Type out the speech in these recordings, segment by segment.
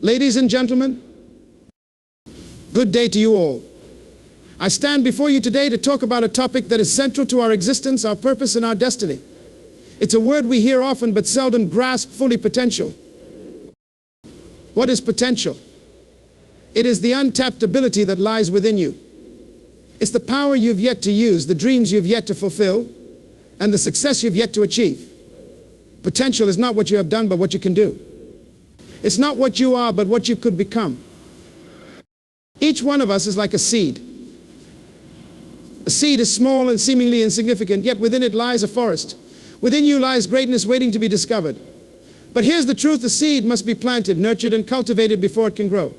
Ladies and gentlemen, good day to you all. I stand before you today to talk about a topic that is central to our existence, our purpose, and our destiny. It's a word we hear often but seldom grasp fully: potential. What is potential? It is the untapped ability that lies within you. It's the power you've yet to use, the dreams you've yet to fulfill, and the success you've yet to achieve. Potential is not what you have done, but what you can do. It's not what you are, but what you could become. Each one of us is like a seed. A seed is small and seemingly insignificant, yet within it lies a forest. Within you lies greatness waiting to be discovered. But here's the truth: the seed must be planted, nurtured, and cultivated before it can grow.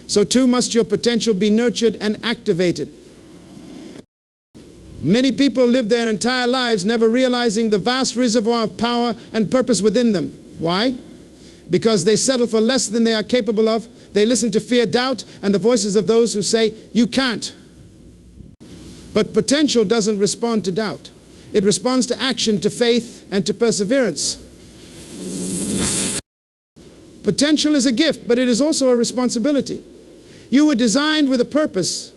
So too must your potential be nurtured and activated. Many people live their entire lives never realizing the vast reservoir of power and purpose within them. Why? Because they settle for less than they are capable of. They listen to fear, doubt, and the voices of those who say, "You can't." But potential doesn't respond to doubt. It responds to action, to faith, and to perseverance. Potential is a gift, but it is also a responsibility. You were designed with a purpose,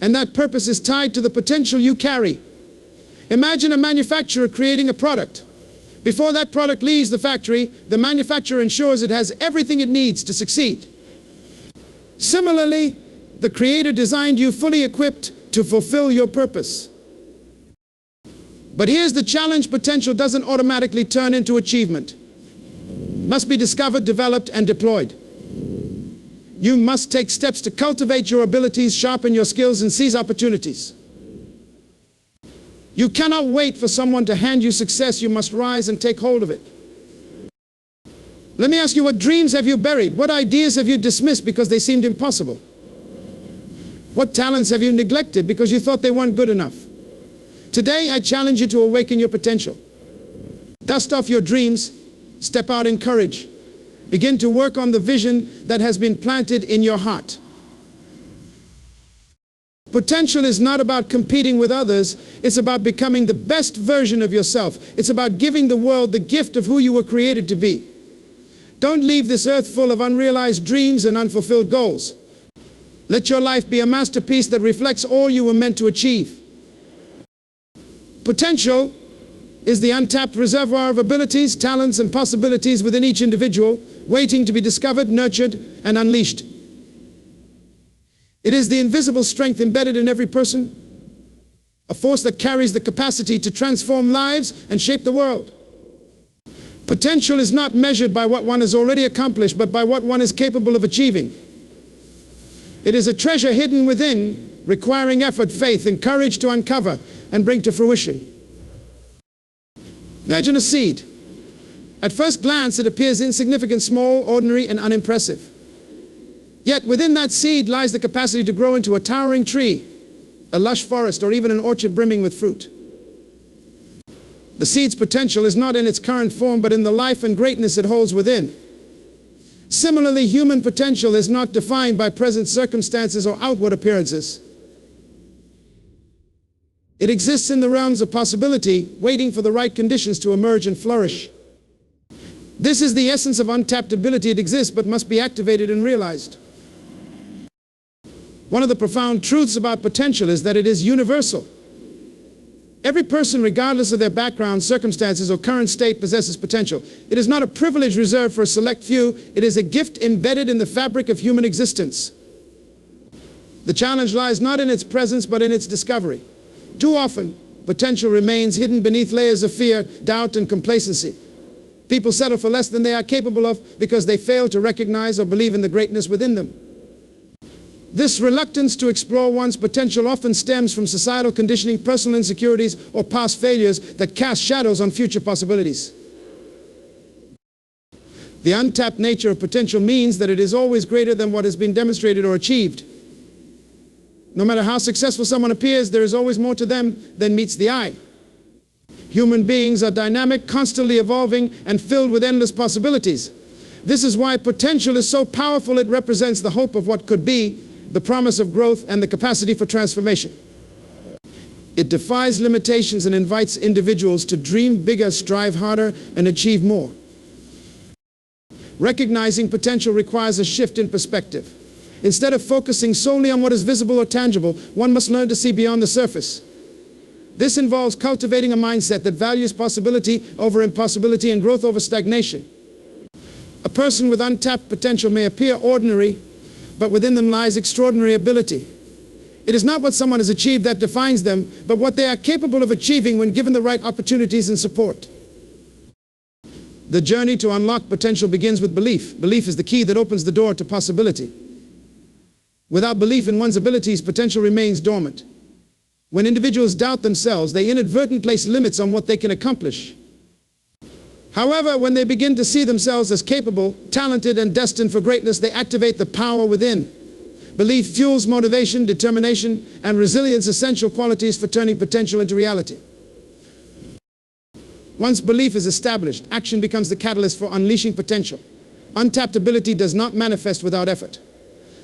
and that purpose is tied to the potential you carry. Imagine a manufacturer creating a product. Before that product leaves the factory, the manufacturer ensures it has everything it needs to succeed. Similarly, the Creator designed you fully equipped to fulfill your purpose. But here's the challenge: potential doesn't automatically turn into achievement. It must be discovered, developed, and deployed. You must take steps to cultivate your abilities, sharpen your skills, and seize opportunities. You cannot wait for someone to hand you success. You must rise and take hold of it. Let me ask you, what dreams have you buried? What ideas have you dismissed because they seemed impossible? What talents have you neglected because you thought they weren't good enough? Today, I challenge you to awaken your potential. Dust off your dreams, step out in courage. Begin to work on the vision that has been planted in your heart. Potential is not about competing with others. It's about becoming the best version of yourself. It's about giving the world the gift of who you were created to be. Don't leave this earth full of unrealized dreams and unfulfilled goals. Let your life be a masterpiece that reflects all you were meant to achieve. Potential is the untapped reservoir of abilities, talents, and possibilities within each individual, waiting to be discovered, nurtured, and unleashed. It is the invisible strength embedded in every person, a force that carries the capacity to transform lives and shape the world. Potential is not measured by what one has already accomplished, but by what one is capable of achieving. It is a treasure hidden within, requiring effort, faith, and courage to uncover and bring to fruition. Imagine a seed. At first glance, it appears insignificant, small, ordinary, and unimpressive. Yet within that seed lies the capacity to grow into a towering tree, a lush forest, or even an orchard brimming with fruit. The seed's potential is not in its current form, but in the life and greatness it holds within. Similarly, human potential is not defined by present circumstances or outward appearances. It exists in the realms of possibility, waiting for the right conditions to emerge and flourish. This is the essence of untapped ability. It exists, but must be activated and realized. One of the profound truths about potential is that it is universal. Every person, regardless of their background, circumstances, or current state, possesses potential. It is not a privilege reserved for a select few. It is a gift embedded in the fabric of human existence. The challenge lies not in its presence, but in its discovery. Too often, potential remains hidden beneath layers of fear, doubt, and complacency. People settle for less than they are capable of because they fail to recognize or believe in the greatness within them. This reluctance to explore one's potential often stems from societal conditioning, personal insecurities, or past failures that cast shadows on future possibilities. The untapped nature of potential means that it is always greater than what has been demonstrated or achieved. No matter how successful someone appears, there is always more to them than meets the eye. Human beings are dynamic, constantly evolving, and filled with endless possibilities. This is why potential is so powerful. It represents the hope of what could be, the promise of growth, and the capacity for transformation. It defies limitations and invites individuals to dream bigger, strive harder, and achieve more. Recognizing potential requires a shift in perspective. Instead of focusing solely on what is visible or tangible, one must learn to see beyond the surface. This involves cultivating a mindset that values possibility over impossibility and growth over stagnation. A person with untapped potential may appear ordinary, but within them lies extraordinary ability. It is not what someone has achieved that defines them, but what they are capable of achieving when given the right opportunities and support. The journey to unlock potential begins with belief. Belief is the key that opens the door to possibility. Without belief in one's abilities, potential remains dormant. When individuals doubt themselves, they inadvertently place limits on what they can accomplish. However, when they begin to see themselves as capable, talented, and destined for greatness, they activate the power within. Belief fuels motivation, determination, and resilience, essential qualities for turning potential into reality. Once belief is established, action becomes the catalyst for unleashing potential. Untapped ability does not manifest without effort.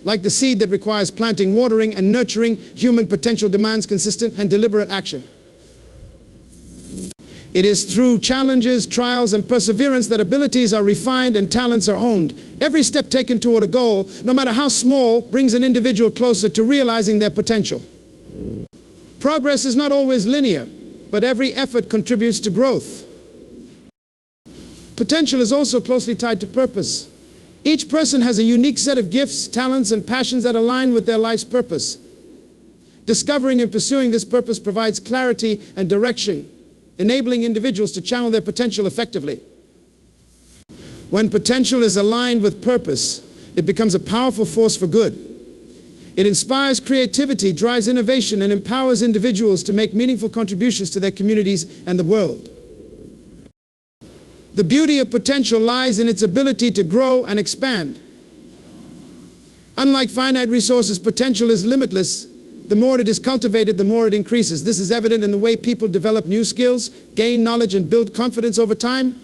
Like the seed that requires planting, watering, and nurturing, human potential demands consistent and deliberate action. It is through challenges, trials, and perseverance that abilities are refined and talents are honed. Every step taken toward a goal, no matter how small, brings an individual closer to realizing their potential. Progress is not always linear, but every effort contributes to growth. Potential is also closely tied to purpose. Each person has a unique set of gifts, talents, and passions that align with their life's purpose. Discovering and pursuing this purpose provides clarity and direction, enabling individuals to channel their potential effectively. When potential is aligned with purpose, it becomes a powerful force for good. It inspires creativity, drives innovation, and empowers individuals to make meaningful contributions to their communities and the world. The beauty of potential lies in its ability to grow and expand. Unlike finite resources, potential is limitless. The more it is cultivated, the more it increases. This is evident in the way people develop new skills, gain knowledge, and build confidence over time.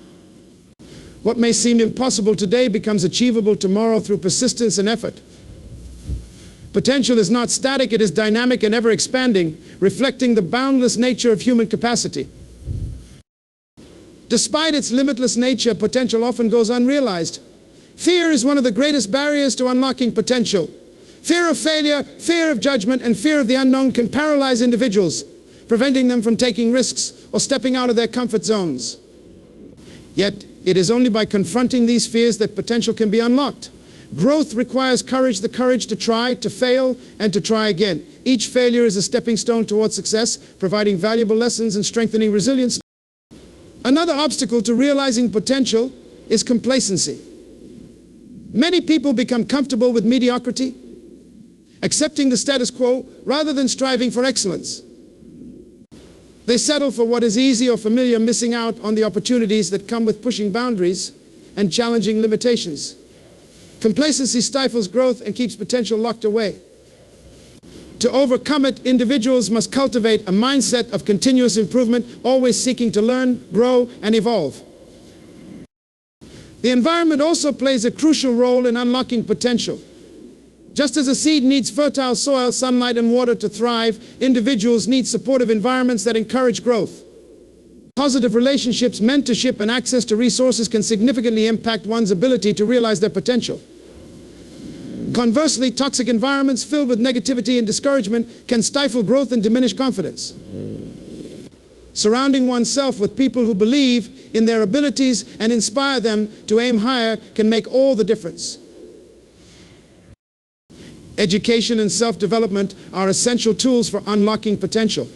What may seem impossible today becomes achievable tomorrow through persistence and effort. Potential is not static, it is dynamic and ever expanding, reflecting the boundless nature of human capacity. Despite its limitless nature, potential often goes unrealized. Fear is one of the greatest barriers to unlocking potential. Fear of failure, fear of judgment, and fear of the unknown can paralyze individuals, preventing them from taking risks or stepping out of their comfort zones. Yet, it is only by confronting these fears that potential can be unlocked. Growth requires courage, the courage to try, to fail, and to try again. Each failure is a stepping stone towards success, providing valuable lessons and strengthening resilience. Another obstacle to realizing potential is complacency. Many people become comfortable with mediocrity, accepting the status quo rather than striving for excellence. They settle for what is easy or familiar, missing out on the opportunities that come with pushing boundaries and challenging limitations. Complacency stifles growth and keeps potential locked away. To overcome it, individuals must cultivate a mindset of continuous improvement, always seeking to learn, grow, and evolve. The environment also plays a crucial role in unlocking potential. Just as a seed needs fertile soil, sunlight, and water to thrive, individuals need supportive environments that encourage growth. Positive relationships, mentorship, and access to resources can significantly impact one's ability to realize their potential. Conversely, toxic environments filled with negativity and discouragement can stifle growth and diminish confidence. Surrounding oneself with people who believe in their abilities and inspire them to aim higher can make all the difference. Education and self-development are essential tools for unlocking potential.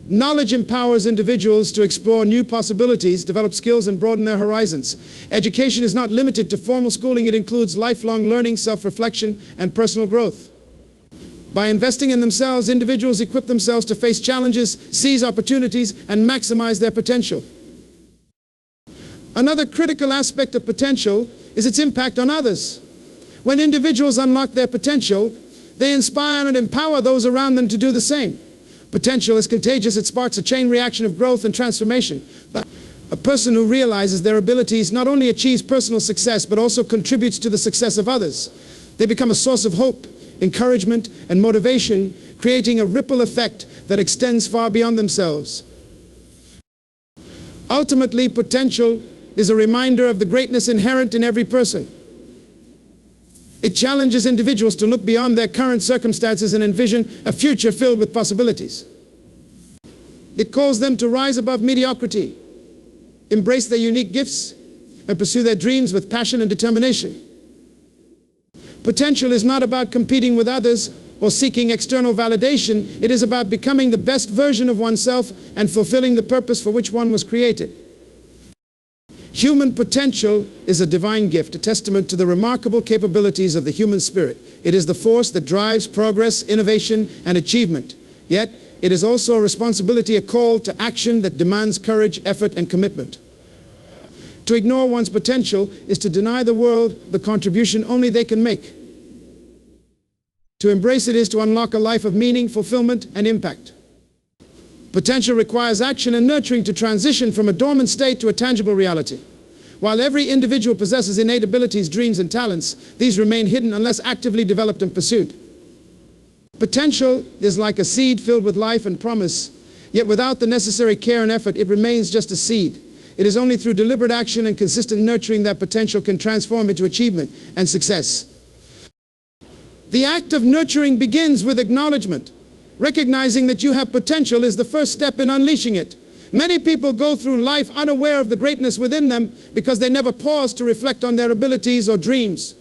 Knowledge empowers individuals to explore new possibilities, develop skills, and broaden their horizons. Education is not limited to formal schooling. It includes lifelong learning, self-reflection, and personal growth. By investing in themselves, individuals equip themselves to face challenges, seize opportunities, and maximize their potential. Another critical aspect of potential is its impact on others. When individuals unlock their potential, they inspire and empower those around them to do the same. Potential is contagious. It sparks a chain reaction of growth and transformation. A person who realizes their abilities not only achieves personal success, but also contributes to the success of others. They become a source of hope, encouragement, and motivation, creating a ripple effect that extends far beyond themselves. Ultimately, potential is a reminder of the greatness inherent in every person. It challenges individuals to look beyond their current circumstances and envision a future filled with possibilities. It calls them to rise above mediocrity, embrace their unique gifts, and pursue their dreams with passion and determination. Potential is not about competing with others or seeking external validation. It is about becoming the best version of oneself and fulfilling the purpose for which one was created. Human potential is a divine gift, a testament to the remarkable capabilities of the human spirit. It is the force that drives progress, innovation, and achievement. Yet, it is also a responsibility, a call to action that demands courage, effort, and commitment. To ignore one's potential is to deny the world the contribution only they can make. To embrace it is to unlock a life of meaning, fulfillment, and impact. Potential requires action and nurturing to transition from a dormant state to a tangible reality. While every individual possesses innate abilities, dreams, and talents, these remain hidden unless actively developed and pursued. Potential is like a seed filled with life and promise, yet without the necessary care and effort, it remains just a seed. It is only through deliberate action and consistent nurturing that potential can transform into achievement and success. The act of nurturing begins with acknowledgement. Recognizing that you have potential is the first step in unleashing it. Many people go through life unaware of the greatness within them because they never pause to reflect on their abilities or dreams.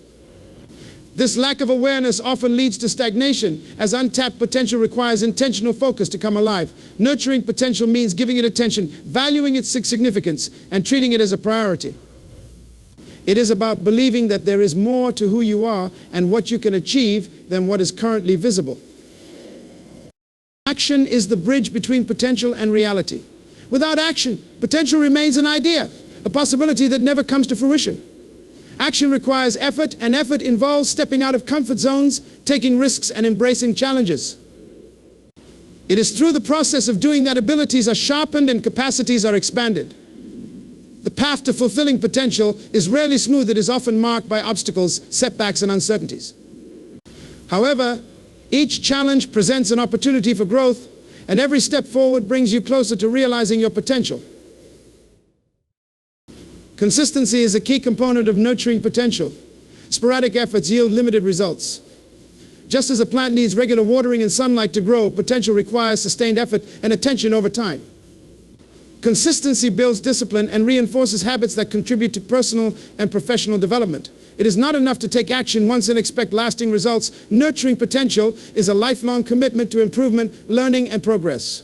This lack of awareness often leads to stagnation, as untapped potential requires intentional focus to come alive. Nurturing potential means giving it attention, valuing its significance, and treating it as a priority. It is about believing that there is more to who you are and what you can achieve than what is currently visible. Action is the bridge between potential and reality. Without action, potential remains an idea, a possibility that never comes to fruition. Action requires effort, and effort involves stepping out of comfort zones, taking risks, and embracing challenges. It is through the process of doing that abilities are sharpened and capacities are expanded. The path to fulfilling potential is rarely smooth. It is often marked by obstacles, setbacks, and uncertainties. However, each challenge presents an opportunity for growth, and every step forward brings you closer to realizing your potential. Consistency is a key component of nurturing potential. Sporadic efforts yield limited results. Just as a plant needs regular watering and sunlight to grow, potential requires sustained effort and attention over time. Consistency builds discipline and reinforces habits that contribute to personal and professional development. It is not enough to take action once and expect lasting results. Nurturing potential is a lifelong commitment to improvement, learning, and progress.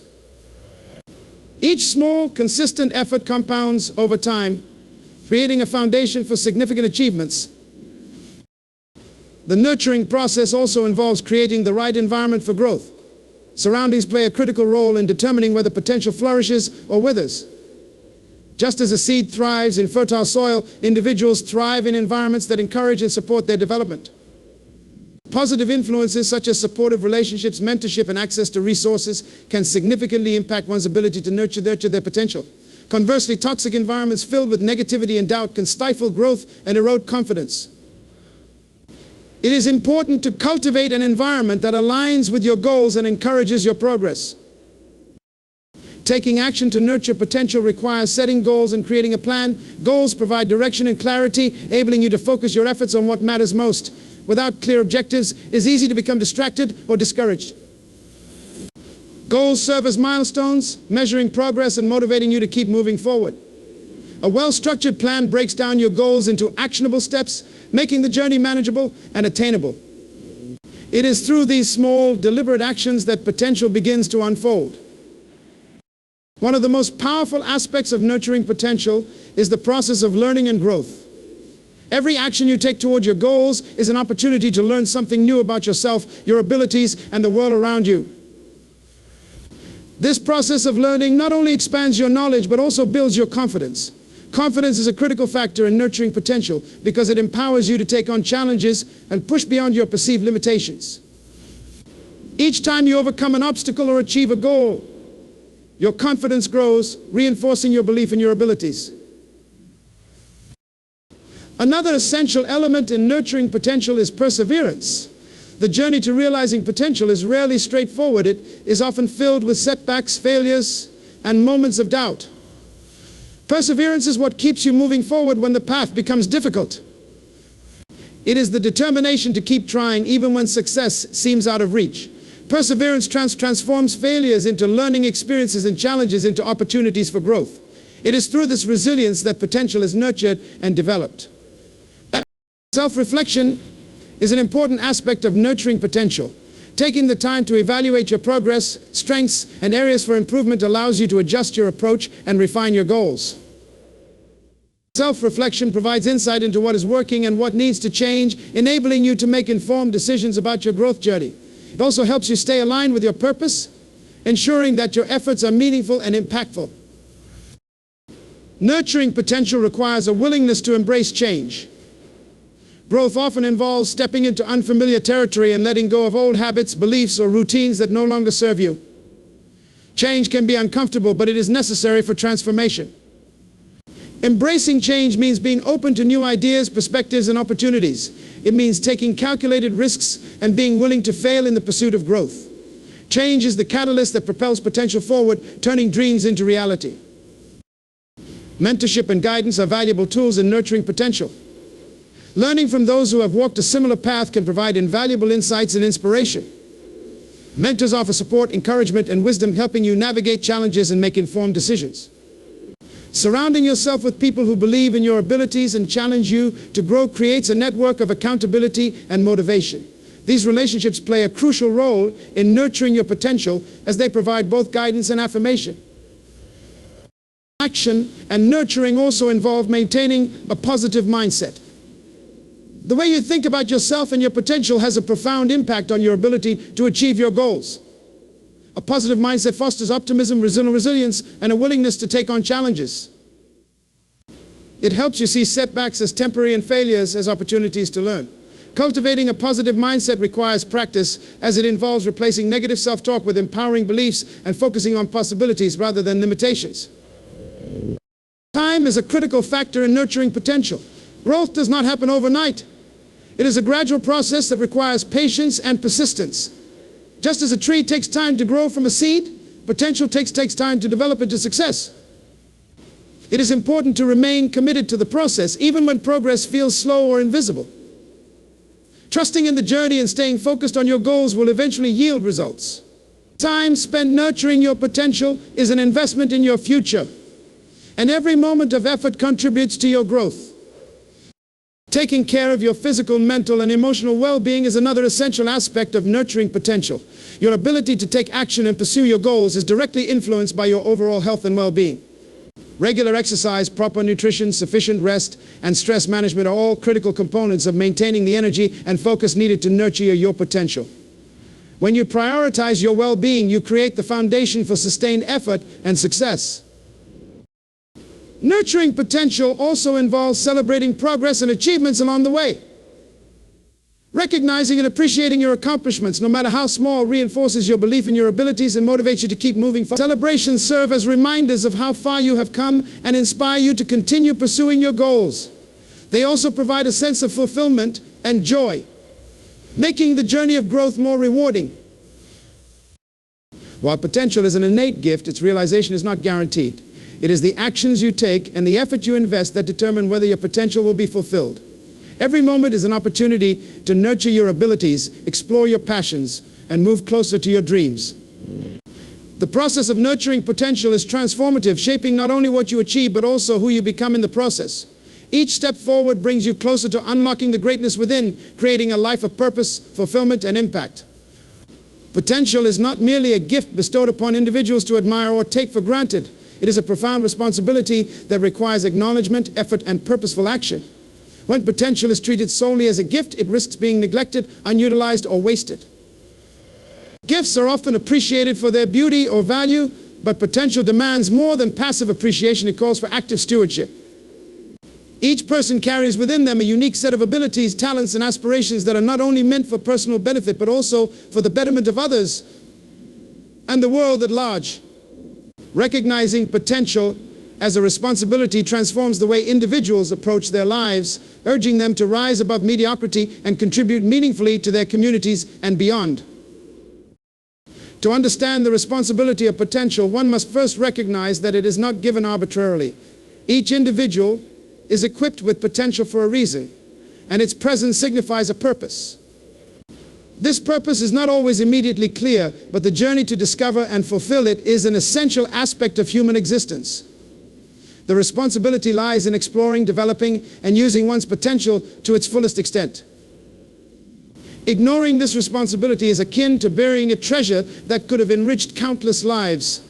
Each small, consistent effort compounds over time, creating a foundation for significant achievements. The nurturing process also involves creating the right environment for growth. Surroundings play a critical role in determining whether potential flourishes or withers. Just as a seed thrives in fertile soil, individuals thrive in environments that encourage and support their development. Positive influences such as supportive relationships, mentorship, and access to resources can significantly impact one's ability to nurture their potential. Conversely, toxic environments filled with negativity and doubt can stifle growth and erode confidence. It is important to cultivate an environment that aligns with your goals and encourages your progress. Taking action to nurture potential requires setting goals and creating a plan. Goals provide direction and clarity, enabling you to focus your efforts on what matters most. Without clear objectives, it is easy to become distracted or discouraged. Goals serve as milestones, measuring progress and motivating you to keep moving forward. A well-structured plan breaks down your goals into actionable steps, making the journey manageable and attainable. It is through these small, deliberate actions that potential begins to unfold. One of the most powerful aspects of nurturing potential is the process of learning and growth. Every action you take toward your goals is an opportunity to learn something new about yourself, your abilities, and the world around you. This process of learning not only expands your knowledge, but also builds your confidence. Confidence is a critical factor in nurturing potential because it empowers you to take on challenges and push beyond your perceived limitations. Each time you overcome an obstacle or achieve a goal, your confidence grows, reinforcing your belief in your abilities. Another essential element in nurturing potential is perseverance. The journey to realizing potential is rarely straightforward. It is often filled with setbacks, failures, and moments of doubt. Perseverance is what keeps you moving forward when the path becomes difficult. It is the determination to keep trying even when success seems out of reach. Perseverance transforms failures into learning experiences and challenges into opportunities for growth. It is through this resilience that potential is nurtured and developed. Self-reflection is an important aspect of nurturing potential. Taking the time to evaluate your progress, strengths, and areas for improvement allows you to adjust your approach and refine your goals. Self-reflection provides insight into what is working and what needs to change, enabling you to make informed decisions about your growth journey. It also helps you stay aligned with your purpose, ensuring that your efforts are meaningful and impactful. Nurturing potential requires a willingness to embrace change. Growth often involves stepping into unfamiliar territory and letting go of old habits, beliefs, or routines that no longer serve you. Change can be uncomfortable, but it is necessary for transformation. Embracing change means being open to new ideas, perspectives, and opportunities. It means taking calculated risks and being willing to fail in the pursuit of growth. Change is the catalyst that propels potential forward, turning dreams into reality. Mentorship and guidance are valuable tools in nurturing potential. Learning from those who have walked a similar path can provide invaluable insights and inspiration. Mentors offer support, encouragement, and wisdom, helping you navigate challenges and make informed decisions. Surrounding yourself with people who believe in your abilities and challenge you to grow creates a network of accountability and motivation. These relationships play a crucial role in nurturing your potential as they provide both guidance and affirmation. Action and nurturing also involve maintaining a positive mindset. The way you think about yourself and your potential has a profound impact on your ability to achieve your goals. A positive mindset fosters optimism, resilience, and a willingness to take on challenges. It helps you see setbacks as temporary and failures as opportunities to learn. Cultivating a positive mindset requires practice, as it involves replacing negative self-talk with empowering beliefs and focusing on possibilities rather than limitations. Time is a critical factor in nurturing potential. Growth does not happen overnight. It is a gradual process that requires patience and persistence. Just as a tree takes time to grow from a seed, potential takes time to develop into success. It is important to remain committed to the process, even when progress feels slow or invisible. Trusting in the journey and staying focused on your goals will eventually yield results. Time spent nurturing your potential is an investment in your future, and every moment of effort contributes to your growth. Taking care of your physical, mental, and emotional well-being is another essential aspect of nurturing potential. Your ability to take action and pursue your goals is directly influenced by your overall health and well-being. Regular exercise, proper nutrition, sufficient rest, and stress management are all critical components of maintaining the energy and focus needed to nurture your potential. When you prioritize your well-being, you create the foundation for sustained effort and success. Nurturing potential also involves celebrating progress and achievements along the way. Recognizing and appreciating your accomplishments, no matter how small, reinforces your belief in your abilities and motivates you to keep moving forward. Celebrations serve as reminders of how far you have come and inspire you to continue pursuing your goals. They also provide a sense of fulfillment and joy, making the journey of growth more rewarding. While potential is an innate gift, its realization is not guaranteed. It is the actions you take and the effort you invest that determine whether your potential will be fulfilled. Every moment is an opportunity to nurture your abilities, explore your passions, and move closer to your dreams. The process of nurturing potential is transformative, shaping not only what you achieve but also who you become in the process. Each step forward brings you closer to unlocking the greatness within, creating a life of purpose, fulfillment, and impact. Potential is not merely a gift bestowed upon individuals to admire or take for granted. It is a profound responsibility that requires acknowledgement, effort, and purposeful action. When potential is treated solely as a gift, it risks being neglected, unutilized, or wasted. Gifts are often appreciated for their beauty or value, but potential demands more than passive appreciation. It calls for active stewardship. Each person carries within them a unique set of abilities, talents, and aspirations that are not only meant for personal benefit, but also for the betterment of others and the world at large. Recognizing potential as a responsibility transforms the way individuals approach their lives, urging them to rise above mediocrity and contribute meaningfully to their communities and beyond. To understand the responsibility of potential, one must first recognize that it is not given arbitrarily. Each individual is equipped with potential for a reason, and its presence signifies a purpose. This purpose is not always immediately clear, but the journey to discover and fulfill it is an essential aspect of human existence. The responsibility lies in exploring, developing, and using one's potential to its fullest extent. Ignoring this responsibility is akin to burying a treasure that could have enriched countless lives.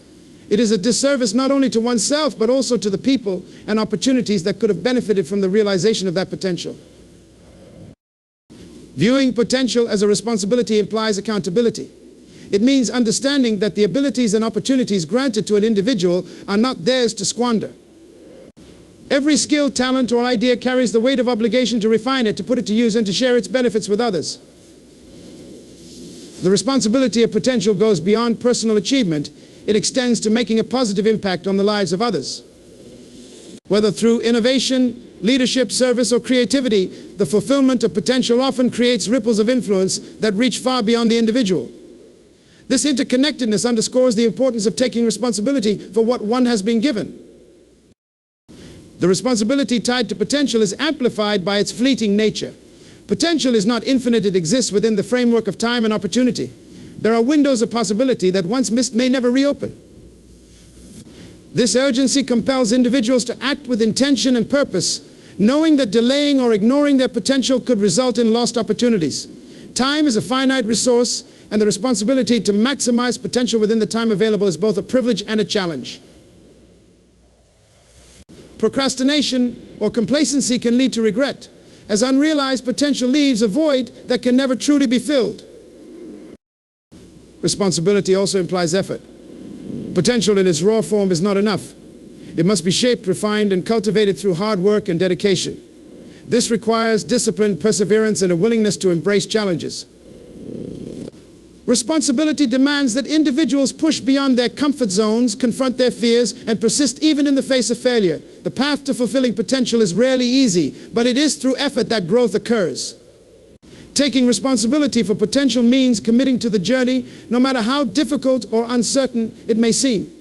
It is a disservice not only to oneself, but also to the people and opportunities that could have benefited from the realization of that potential. Viewing potential as a responsibility implies accountability. It means understanding that the abilities and opportunities granted to an individual are not theirs to squander. Every skill, talent, or idea carries the weight of obligation to refine it, to put it to use, and to share its benefits with others. The responsibility of potential goes beyond personal achievement. It extends to making a positive impact on the lives of others. Whether through innovation, leadership, service, or creativity, the fulfillment of potential often creates ripples of influence that reach far beyond the individual. This interconnectedness underscores the importance of taking responsibility for what one has been given. The responsibility tied to potential is amplified by its fleeting nature. Potential is not infinite, it exists within the framework of time and opportunity. There are windows of possibility that once missed may never reopen. This urgency compels individuals to act with intention and purpose, knowing that delaying or ignoring their potential could result in lost opportunities. Time is a finite resource, and the responsibility to maximize potential within the time available is both a privilege and a challenge. Procrastination or complacency can lead to regret, as unrealized potential leaves a void that can never truly be filled. Responsibility also implies effort. Potential in its raw form is not enough. It must be shaped, refined, and cultivated through hard work and dedication. This requires discipline, perseverance, and a willingness to embrace challenges. Responsibility demands that individuals push beyond their comfort zones, confront their fears, and persist even in the face of failure. The path to fulfilling potential is rarely easy, but it is through effort that growth occurs. Taking responsibility for potential means committing to the journey, no matter how difficult or uncertain it may seem.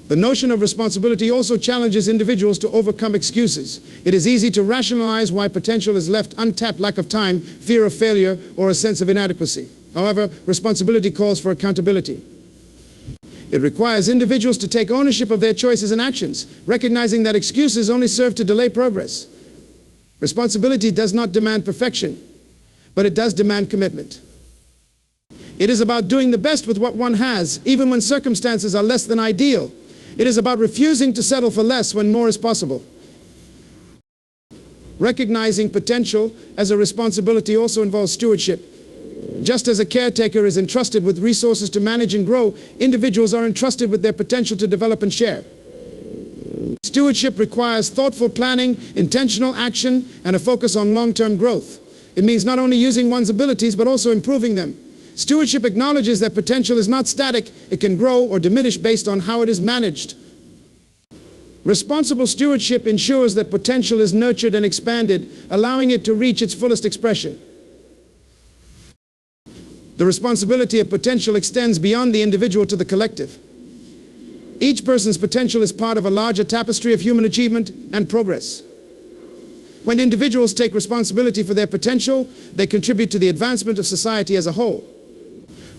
The notion of responsibility also challenges individuals to overcome excuses. It is easy to rationalize why potential is left untapped: lack of time, fear of failure, or a sense of inadequacy. However, responsibility calls for accountability. It requires individuals to take ownership of their choices and actions, recognizing that excuses only serve to delay progress. Responsibility does not demand perfection, but it does demand commitment. It is about doing the best with what one has, even when circumstances are less than ideal. It is about refusing to settle for less when more is possible. Recognizing potential as a responsibility also involves stewardship. Just as a caretaker is entrusted with resources to manage and grow, individuals are entrusted with their potential to develop and share. Stewardship requires thoughtful planning, intentional action, and a focus on long-term growth. It means not only using one's abilities, but also improving them. Stewardship acknowledges that potential is not static. It can grow or diminish based on how it is managed. Responsible stewardship ensures that potential is nurtured and expanded, allowing it to reach its fullest expression. The responsibility of potential extends beyond the individual to the collective. Each person's potential is part of a larger tapestry of human achievement and progress. When individuals take responsibility for their potential, they contribute to the advancement of society as a whole.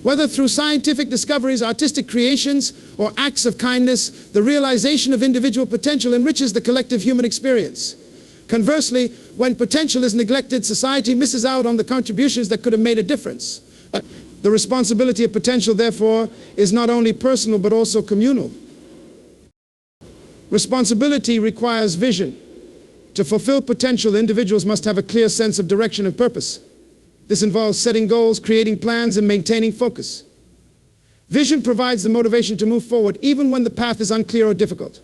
Whether through scientific discoveries, artistic creations, or acts of kindness, the realization of individual potential enriches the collective human experience. Conversely, when potential is neglected, society misses out on the contributions that could have made a difference. The responsibility of potential, therefore, is not only personal but also communal. Responsibility requires vision. To fulfill potential, individuals must have a clear sense of direction and purpose. This involves setting goals, creating plans, and maintaining focus. Vision provides the motivation to move forward even when the path is unclear or difficult.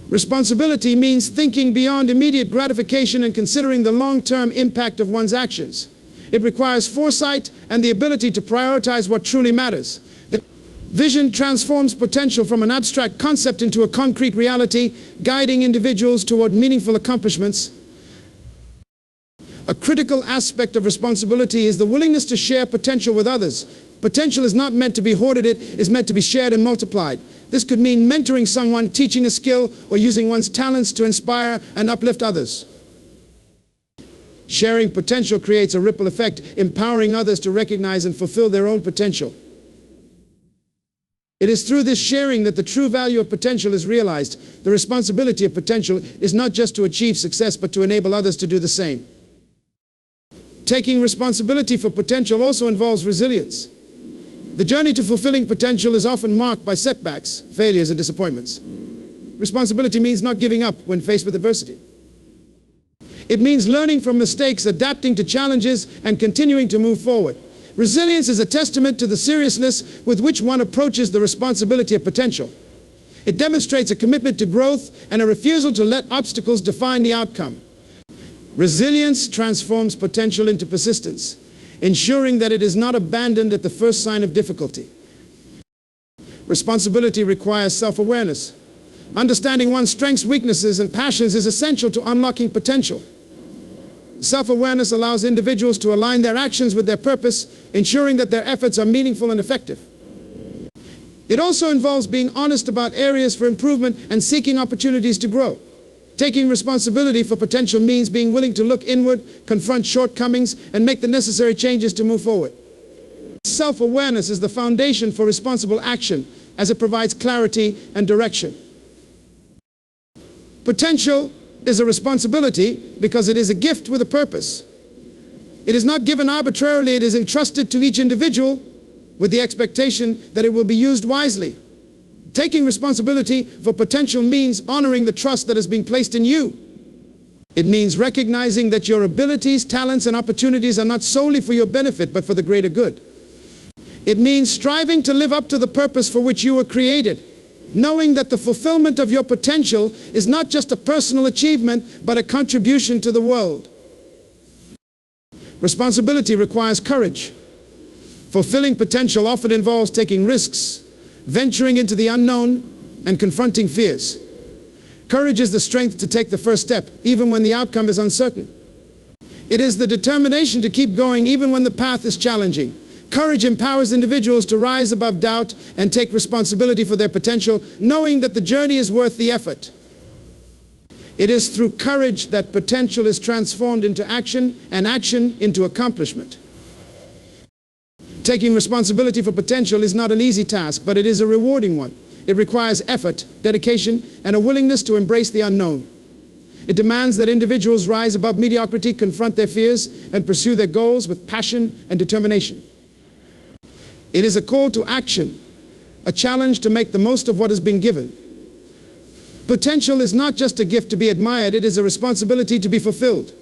Responsibility means thinking beyond immediate gratification and considering the long-term impact of one's actions. It requires foresight and the ability to prioritize what truly matters. Vision transforms potential from an abstract concept into a concrete reality, guiding individuals toward meaningful accomplishments. A critical aspect of responsibility is the willingness to share potential with others. Potential is not meant to be hoarded, it is meant to be shared and multiplied. This could mean mentoring someone, teaching a skill, or using one's talents to inspire and uplift others. Sharing potential creates a ripple effect, empowering others to recognize and fulfill their own potential. It is through this sharing that the true value of potential is realized. The responsibility of potential is not just to achieve success, but to enable others to do the same. Taking responsibility for potential also involves resilience. The journey to fulfilling potential is often marked by setbacks, failures, and disappointments. Responsibility means not giving up when faced with adversity. It means learning from mistakes, adapting to challenges, and continuing to move forward. Resilience is a testament to the seriousness with which one approaches the responsibility of potential. It demonstrates a commitment to growth and a refusal to let obstacles define the outcome. Resilience transforms potential into persistence, ensuring that it is not abandoned at the first sign of difficulty. Responsibility requires self-awareness. Understanding one's strengths, weaknesses, and passions is essential to unlocking potential. Self-awareness allows individuals to align their actions with their purpose, ensuring that their efforts are meaningful and effective. It also involves being honest about areas for improvement and seeking opportunities to grow. Taking responsibility for potential means being willing to look inward, confront shortcomings, and make the necessary changes to move forward. Self-awareness is the foundation for responsible action, as it provides clarity and direction. Potential is a responsibility because it is a gift with a purpose. It is not given arbitrarily. It is entrusted to each individual with the expectation that it will be used wisely. Taking responsibility for potential means honoring the trust that has been placed in you. It means recognizing that your abilities, talents, and opportunities are not solely for your benefit, but for the greater good. It means striving to live up to the purpose for which you were created, knowing that the fulfillment of your potential is not just a personal achievement, but a contribution to the world. Responsibility requires courage. Fulfilling potential often involves taking risks, venturing into the unknown, and confronting fears. Courage is the strength to take the first step, even when the outcome is uncertain. It is the determination to keep going even when the path is challenging. Courage empowers individuals to rise above doubt and take responsibility for their potential, knowing that the journey is worth the effort. It is through courage that potential is transformed into action, and action into accomplishment. Taking responsibility for potential is not an easy task, but it is a rewarding one. It requires effort, dedication, and a willingness to embrace the unknown. It demands that individuals rise above mediocrity, confront their fears, and pursue their goals with passion and determination. It is a call to action, a challenge to make the most of what has been given. Potential is not just a gift to be admired, it is a responsibility to be fulfilled.